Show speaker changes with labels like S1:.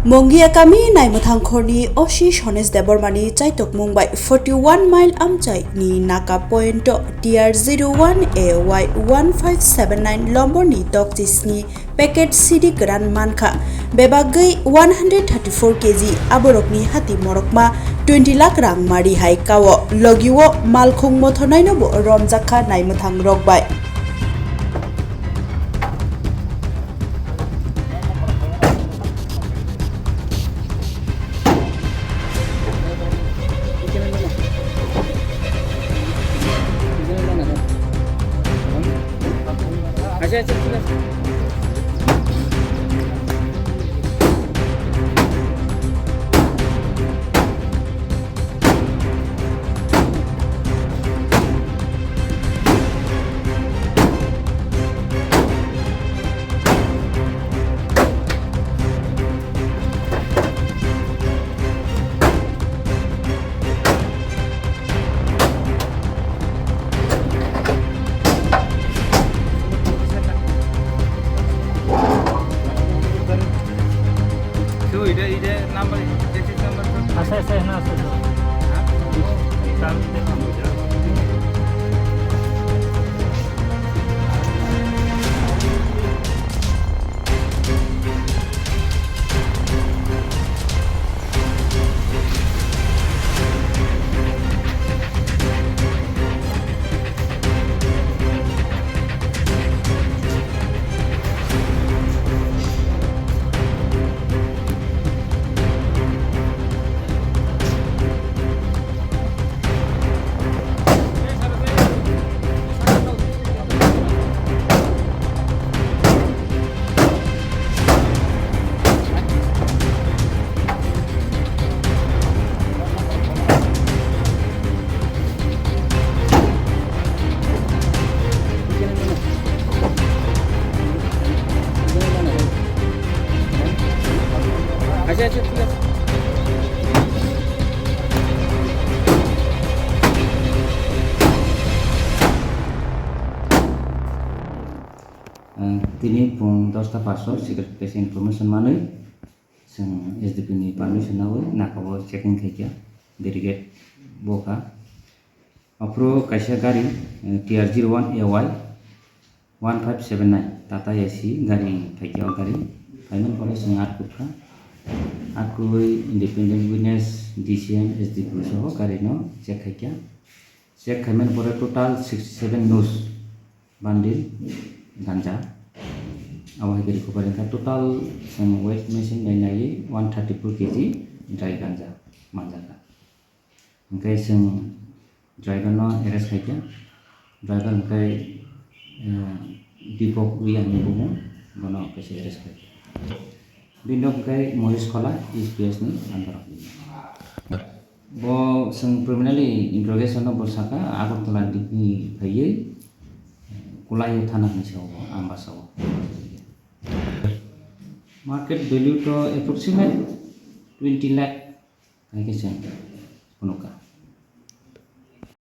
S1: Mongia kami naimutang khorni Oshi Shones Debormani Chaitok Mumbai 41 mile amchai ni Naka Point TR01 AY 1579 Lomborni Dokjisni packet CD Gran Manka Bebagai 134 kg Aborokni Hati Morokma 20 lakh rang mari hai kawo logiwo malkhung mothonai no romjaka naimutang rokbai
S2: Tini pung 10:05 secret case information manui sing SDP ni permission nawe nakabo checking khaikya delegate boka apro kaisa gari TR01 AY 1579 Tata AC gari khaikya gari final pore sing arkupha akui independent witness DCM SDP so gari no check khaikya check khamen pore total 67 news bundle ganja awal dari kuparin total sang weight machine naik 134 kg dry ganja manjaka angkai sang driver no arrest khaikya driver angkai dipok wian bumu bono kasi arrest khaikya bino angkai Moris Kola SPS ni antara bo sang preliminary interrogation no bosaka Agartala dikni khaiye kulai thana ni sawo amba sawo market value to approximate 20 lakh I guess punuka